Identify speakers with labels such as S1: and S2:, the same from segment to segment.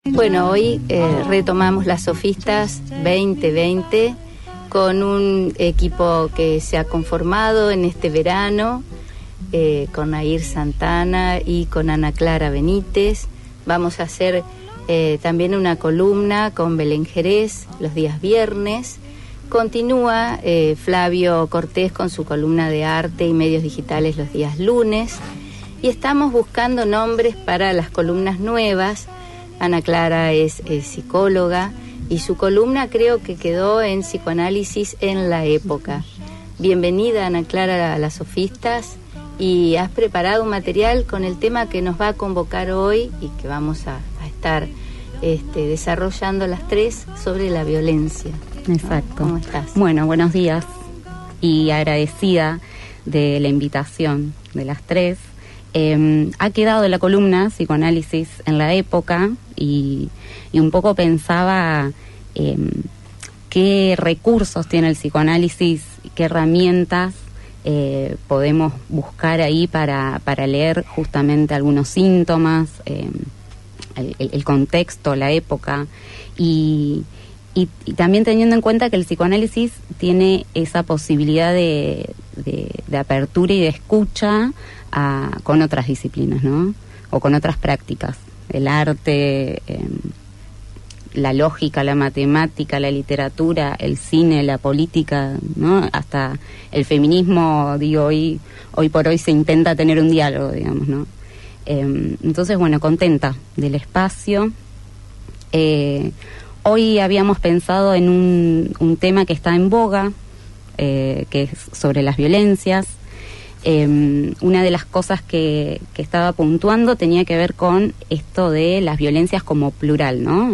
S1: Bueno, hoy retomamos las Sofistas 2020 con un equipo que se ha conformado en este verano, con Nair Santana y con Ana Clara Benítez. Vamos a hacer también una columna con Belén Jerez los días viernes. Continúa Flavio Cortés con su columna de arte y medios digitales los días lunes. Y estamos buscando nombres para las columnas nuevas. Ana Clara es psicóloga y su columna creo que quedó en Psicoanálisis en la época. Bienvenida, Ana Clara, a las Sofistas, y has preparado un material con el tema que nos va a convocar hoy y que vamos a estar desarrollando las tres sobre la violencia.
S2: Exacto.
S1: ¿Cómo estás?
S2: Bueno, buenos días y agradecida de la invitación de las tres. Ha quedado la columna Psicoanálisis en la época y un poco pensaba qué recursos tiene el psicoanálisis, qué herramientas podemos buscar ahí para leer justamente algunos síntomas, el contexto, la época y también teniendo en cuenta que el psicoanálisis tiene esa posibilidad de apertura y de escucha con otras disciplinas, ¿no? O con otras prácticas. El arte, la lógica, la matemática, la literatura, el cine, la política, ¿no? Hasta el feminismo, digo, hoy por hoy se intenta tener un diálogo, digamos, ¿no? Entonces, bueno, contenta del espacio. Hoy habíamos pensado en un tema que está en boga, que es sobre las violencias. Una de las cosas que estaba puntuando tenía que ver con esto de las violencias como plural, ¿no?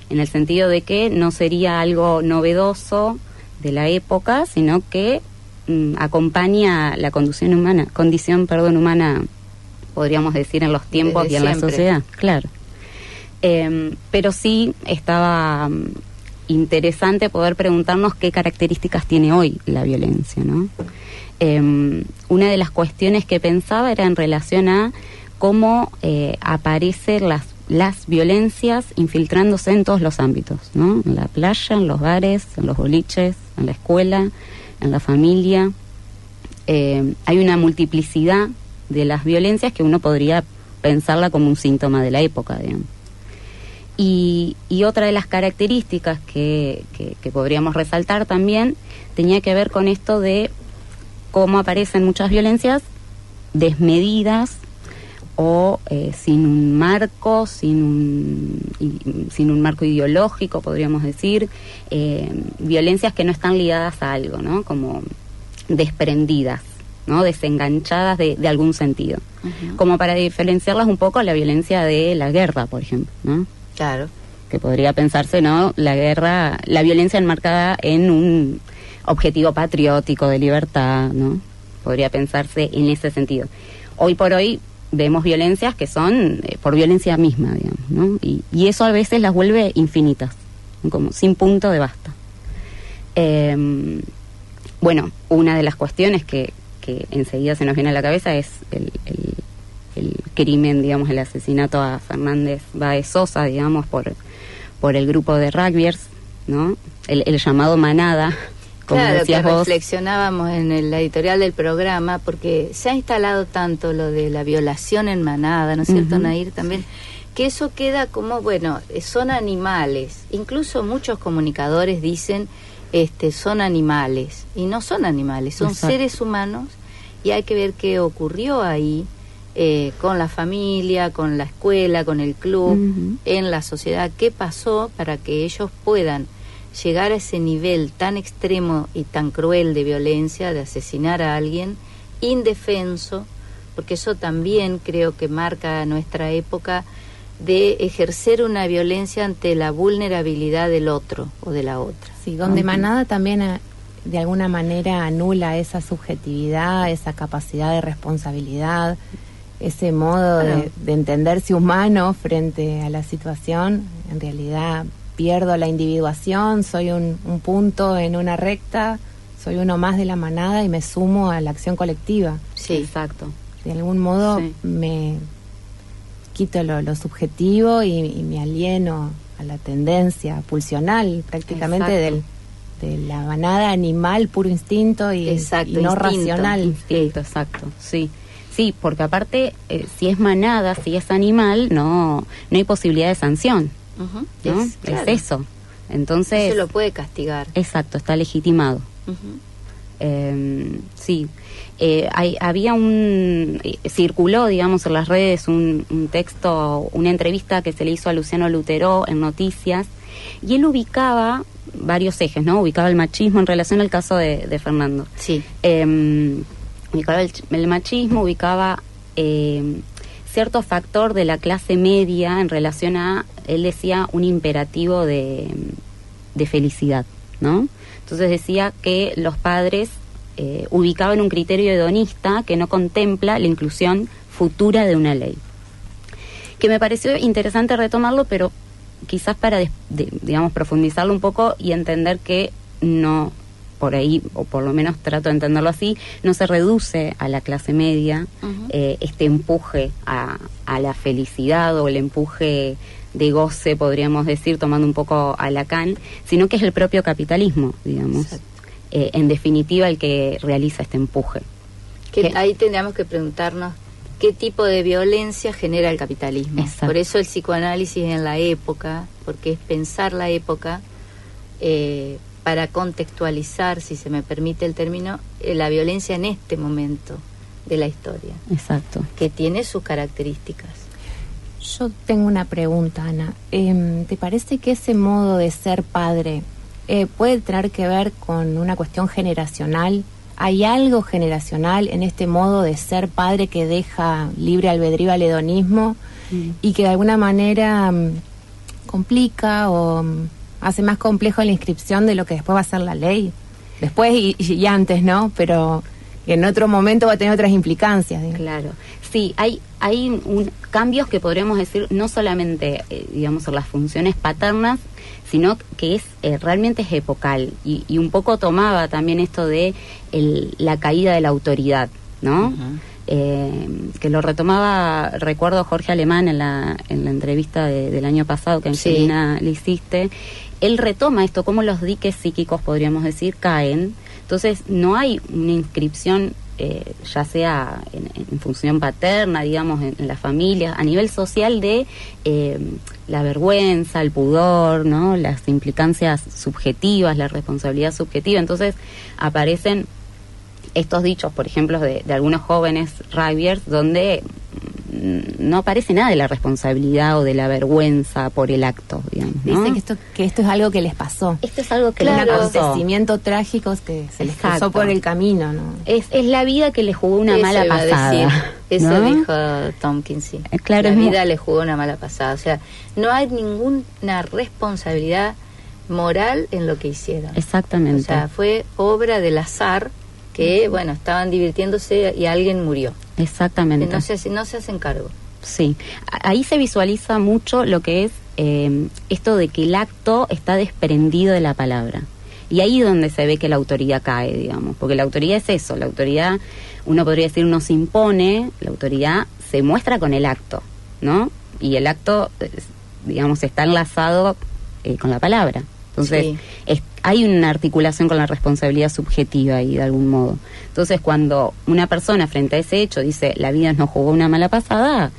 S2: En el sentido de que no sería algo novedoso de la época, sino que acompaña la condición humana, podríamos decir, en los tiempos desde y en siempre. La sociedad, claro. Pero sí estaba interesante poder preguntarnos qué características tiene hoy la violencia, ¿no? Una de las cuestiones que pensaba era en relación a cómo aparecen las violencias infiltrándose en todos los ámbitos, ¿no? En la playa, en los bares, en los boliches, en la escuela, en la familia. Hay una multiplicidad de las violencias que uno podría pensarla como un síntoma de la época, digamos. Y otra de las características que podríamos resaltar también tenía que ver con esto de cómo aparecen muchas violencias desmedidas o sin un marco, sin un marco ideológico, podríamos decir, violencias que no están ligadas a algo, ¿no? Como desprendidas, ¿no? Desenganchadas de algún sentido. Uh-huh. Como para diferenciarlas un poco a la violencia de la guerra, por ejemplo, ¿no?
S1: Claro.
S2: Que podría pensarse, ¿no? La guerra, la violencia enmarcada en un objetivo patriótico de libertad, ¿no? Podría pensarse en ese sentido. Hoy por hoy vemos violencias que son por violencia misma, digamos, ¿no? Y eso a veces las vuelve infinitas, como sin punto de basta. Bueno, una de las cuestiones que enseguida se nos viene a la cabeza es el crimen, digamos, el asesinato a Fernández Báez Sosa, digamos, por el grupo de rugbyers, ¿no? El llamado manada, como
S1: claro,
S2: decías
S1: que
S2: vos.
S1: Reflexionábamos en la editorial del programa, porque se ha instalado tanto lo de la violación en manada, ¿no es cierto, uh-huh. Nair? También, que eso queda como, bueno, son animales. Incluso muchos comunicadores dicen, son animales, y no son animales, son Exacto. Seres humanos, y hay que ver qué ocurrió ahí, con la familia, con la escuela, con el club, uh-huh. En la sociedad, qué pasó para que ellos puedan llegar a ese nivel tan extremo y tan cruel de violencia, de asesinar a alguien indefenso, porque eso también creo que marca nuestra época de ejercer una violencia ante la vulnerabilidad del otro o de la otra.
S3: Sí, donde manada también de alguna manera anula esa subjetividad, esa capacidad de responsabilidad, ese modo de entenderse humano frente a la situación. En realidad pierdo la individuación, soy un punto en una recta, soy uno más de la manada y me sumo a la acción colectiva.
S1: Sí, exacto.
S3: De algún modo quito lo subjetivo y me alieno a la tendencia pulsional prácticamente de la manada animal, puro instinto y no
S2: instinto,
S3: racional.
S2: Instinto, exacto, sí. Sí, porque aparte, si es manada, si es animal, no hay posibilidad de sanción. ¿No?
S1: Claro.
S2: Es eso. Entonces,
S1: no se lo puede castigar.
S2: Exacto, está legitimado. Sí. Había circuló, digamos, en las redes un texto, una entrevista que se le hizo a Luciano Lutero en Noticias, y él ubicaba varios ejes, ¿no? Ubicaba el machismo en relación al caso de Fernando.
S1: Sí.
S2: Ubicaba el machismo, ubicaba cierto factor de la clase media en relación a, él decía, un imperativo de felicidad, ¿no? Entonces decía que los padres ubicaban un criterio hedonista que no contempla la inclusión futura de una ley. Que me pareció interesante retomarlo, pero quizás para, digamos, profundizarlo un poco y entender que no, por ahí, o por lo menos trato de entenderlo así, no se reduce a la clase media este empuje a la felicidad o el empuje de goce, podríamos decir, tomando un poco a Lacan, sino que es el propio capitalismo, digamos, en definitiva el que realiza este empuje.
S1: Ahí tendríamos que preguntarnos qué tipo de violencia genera el capitalismo.
S2: Exacto.
S1: Por eso el psicoanálisis en la época, porque es pensar la época para contextualizar, si se me permite el término, la violencia en este momento de la historia.
S2: Exacto.
S1: Que tiene sus características.
S3: Yo tengo una pregunta, Ana. ¿Te parece que ese modo de ser padre puede tener que ver con una cuestión generacional? ¿Hay algo generacional en este modo de ser padre que deja libre albedrío al hedonismo y que de alguna manera complica o hace más complejo la inscripción de lo que después va a ser la ley? Después y antes, ¿no? Pero en otro momento va a tener otras implicancias, digamos.
S2: Claro. Sí, hay cambios que podríamos decir no solamente, digamos, en las funciones paternas, sino que realmente es epocal y un poco tomaba también esto de la caída de la autoridad, ¿no? Que lo retomaba, recuerdo, Jorge Alemán en la entrevista del año pasado que Angelina le hiciste. Él retoma esto, cómo los diques psíquicos, podríamos decir, caen. Entonces no hay una inscripción ya sea en función paterna, digamos, en la familia, a nivel social de la vergüenza, el pudor, ¿no? Las implicancias subjetivas, la responsabilidad subjetiva. Entonces aparecen estos dichos, por ejemplo, de algunos jóvenes rugbyers, donde no aparece nada de la responsabilidad o de la vergüenza por el acto, digamos, ¿no?
S3: Dicen que esto es algo que les pasó.
S2: Esto es algo que
S3: un
S2: les pasó.
S3: acontecimiento trágico que se les pasó por el camino, ¿no?
S2: Es la vida que le jugó una mala pasada.
S1: Eso
S2: ¿no?
S1: dijo Tompkins, sí.
S2: Claro,
S1: la vida le jugó una mala pasada. O sea, no hay ninguna responsabilidad moral en lo que hicieron.
S2: Exactamente.
S1: O sea, fue obra del azar que, bueno, estaban divirtiéndose y alguien murió.
S2: Exactamente.
S1: No se hacen cargo.
S2: Sí, ahí se visualiza mucho lo que es esto de que el acto está desprendido de la palabra. Y ahí es donde se ve que la autoridad cae, digamos, porque la autoridad es eso, la autoridad, uno podría decir, no se impone, la autoridad se muestra con el acto, ¿no? Y el acto, digamos, está enlazado con la palabra. Entonces, hay una articulación con la responsabilidad subjetiva ahí, de algún modo. Entonces, cuando una persona frente a ese hecho dice, la vida nos jugó una mala pasada,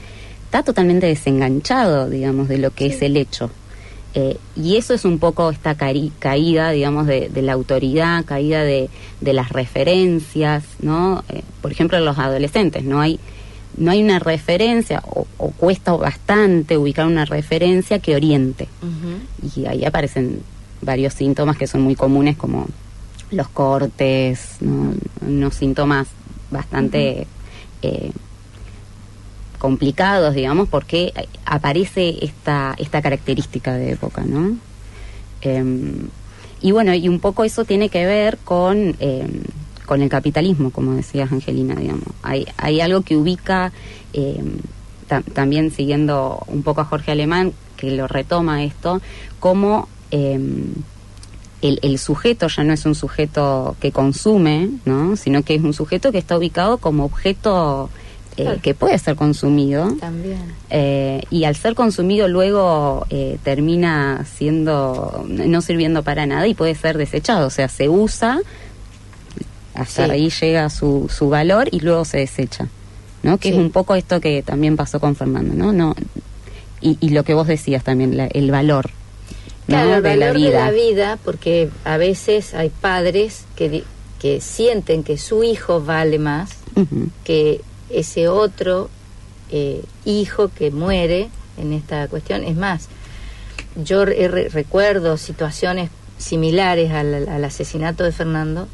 S2: está totalmente desenganchado, digamos, de lo que es el hecho. Y eso es un poco esta caída, digamos, de la autoridad, caída de las referencias, ¿no? Por ejemplo, en los adolescentes, no hay una referencia, o cuesta bastante ubicar una referencia que oriente. Y ahí aparecen varios síntomas que son muy comunes, como los cortes, ¿no? Unos síntomas bastante complicados, digamos, porque aparece esta característica de época, ¿no? Y bueno, y un poco eso tiene que ver con el capitalismo, como decías, Angelina, digamos. Hay algo que ubica, también siguiendo un poco a Jorge Alemán, que lo retoma esto, como el sujeto ya no es un sujeto que consume, ¿no? Sino que es un sujeto que está ubicado como objeto que puede ser consumido.
S1: También.
S2: Y al ser consumido luego termina no sirviendo para nada y puede ser desechado. O sea, se usa, hasta ahí llega su valor y luego se desecha, ¿no? Que es un poco esto que también pasó con Fernando, ¿no? Y lo que vos decías también, el valor.
S1: Claro,
S2: ¿no?
S1: el valor
S2: de
S1: la vida, porque a veces hay padres que sienten que su hijo vale más que ese otro hijo que muere en esta cuestión. Es más, yo recuerdo situaciones similares al asesinato de Fernando,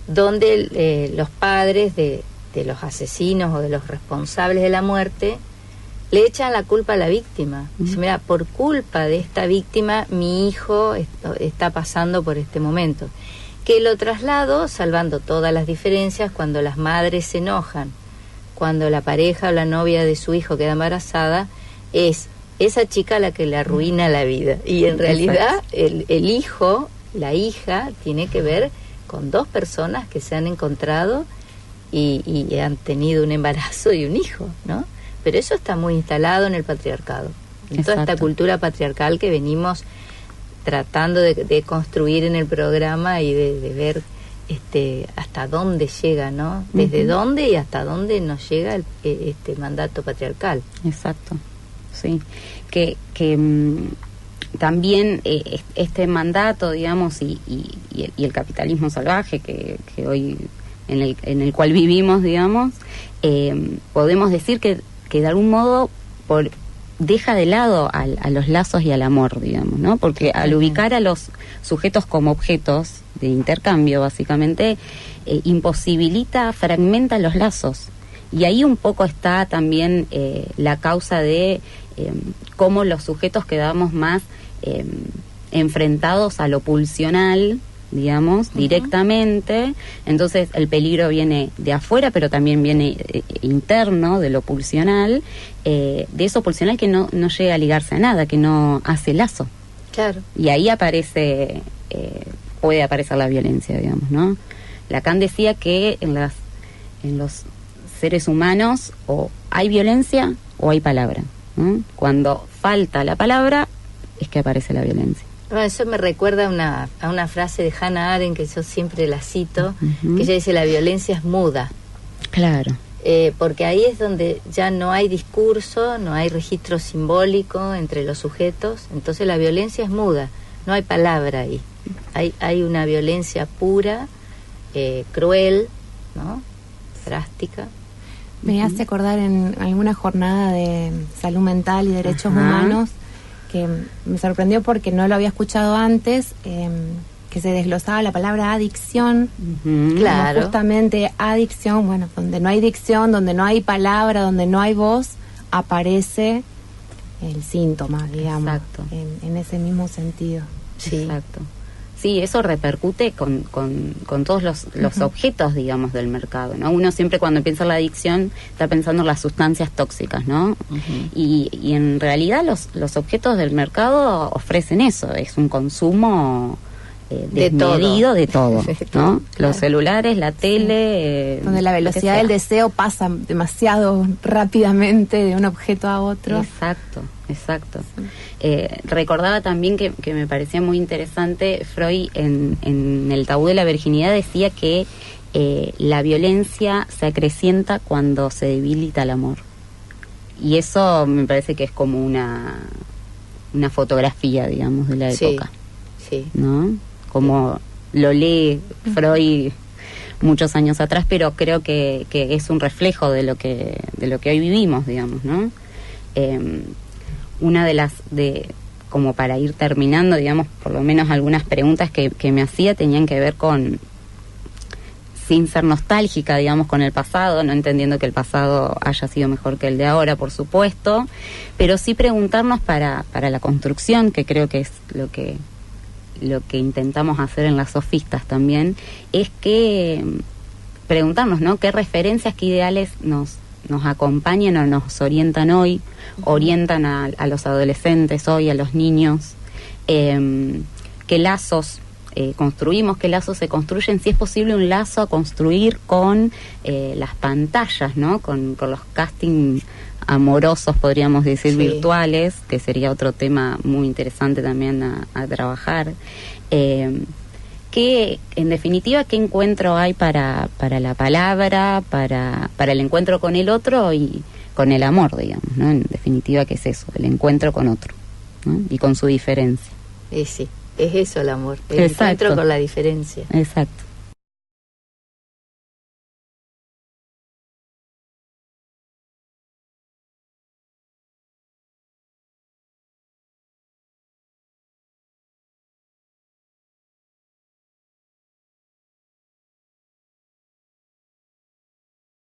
S1: donde los padres de los asesinos o de los responsables de la muerte le echan la culpa a la víctima. Dice, mira, por culpa de esta víctima mi hijo está pasando por este momento. Que lo traslado, salvando todas las diferencias, cuando las madres se enojan, cuando la pareja o la novia de su hijo queda embarazada, es esa chica la que le arruina la vida. Y en realidad el hijo, la hija, tiene que ver con dos personas que se han encontrado y han tenido un embarazo y un hijo, ¿no? Pero eso está muy instalado en el patriarcado, en toda esta cultura patriarcal que venimos tratando de construir en el programa y de ver hasta dónde llega, ¿no? Desde dónde y hasta dónde nos llega este mandato patriarcal.
S2: Exacto, sí. Que también este mandato, digamos, y el capitalismo salvaje que hoy en el cual vivimos, digamos, podemos decir que de algún modo deja de lado a los lazos y al amor, digamos, ¿no? Porque al ubicar a los sujetos como objetos de intercambio, básicamente, imposibilita, fragmenta los lazos. Y ahí un poco está también la causa de cómo los sujetos quedamos más enfrentados a lo pulsional, digamos, directamente. Entonces el peligro viene de afuera, pero también viene interno, de lo pulsional, de eso pulsional que no llega a ligarse a nada, que no hace lazo.
S1: Claro.
S2: Y ahí puede aparecer la violencia, digamos, ¿no? Lacan decía que en los seres humanos o hay violencia o hay palabra, ¿no? Cuando falta la palabra es que aparece la violencia.
S1: Bueno, eso me recuerda a una frase de Hannah Arendt que yo siempre la cito, que ella dice: la violencia es muda.
S2: Claro.
S1: Porque ahí es donde ya no hay discurso, no hay registro simbólico entre los sujetos, entonces la violencia es muda, no hay palabra ahí. Hay una violencia pura, cruel, ¿no? Drástica.
S3: Me hace acordar en alguna jornada de salud mental y derechos humanos, que me sorprendió porque no lo había escuchado antes, que se desglosaba la palabra adicción.
S1: Claro.
S3: Justamente adicción, bueno, donde no hay dicción, donde no hay palabra, donde no hay voz, aparece el síntoma, digamos.
S2: Exacto.
S3: En ese mismo sentido.
S2: Sí. Exacto. Sí, eso repercute con todos los objetos, digamos, del mercado, ¿no? Uno siempre cuando piensa en la adicción está pensando en las sustancias tóxicas, ¿no? Y en realidad los objetos del mercado ofrecen eso, es un consumo desmedido de todo, ¿no?
S3: Claro.
S2: Los celulares, la tele...
S3: donde la velocidad del deseo pasa demasiado rápidamente de un objeto a otro.
S2: Exacto. Recordaba también que me parecía muy interesante, Freud en El tabú de la virginidad decía que la violencia se acrecienta cuando se debilita el amor. Y eso me parece que es como una fotografía, digamos, de la época.
S1: Sí.
S2: ¿No? Como lo lee Freud muchos años atrás, pero creo que es un reflejo de lo que hoy vivimos, digamos, ¿no? Una como para ir terminando, digamos, por lo menos algunas preguntas que me hacía tenían que ver con, sin ser nostálgica, digamos, con el pasado, no entendiendo que el pasado haya sido mejor que el de ahora, por supuesto, pero sí preguntarnos para la construcción, que creo que es lo que intentamos hacer en las sofistas también, es que preguntarnos, ¿no? ¿Qué referencias, qué ideales nos acompañan o nos orientan hoy, orientan a los adolescentes hoy, a los niños? ¿Qué lazos construimos, qué lazos se construyen, si es posible un lazo a construir con las pantallas, ¿no? Con los castings amorosos, podríamos decir, sí, virtuales, que sería otro tema muy interesante también a trabajar. Que, en definitiva, ¿qué encuentro hay para la palabra, para el encuentro con el otro y con el amor, digamos, ¿no? En definitiva, ¿qué es eso? El encuentro con otro, ¿no? Y con su diferencia.
S1: Sí, es eso el amor, el encuentro con la diferencia.
S2: Exacto.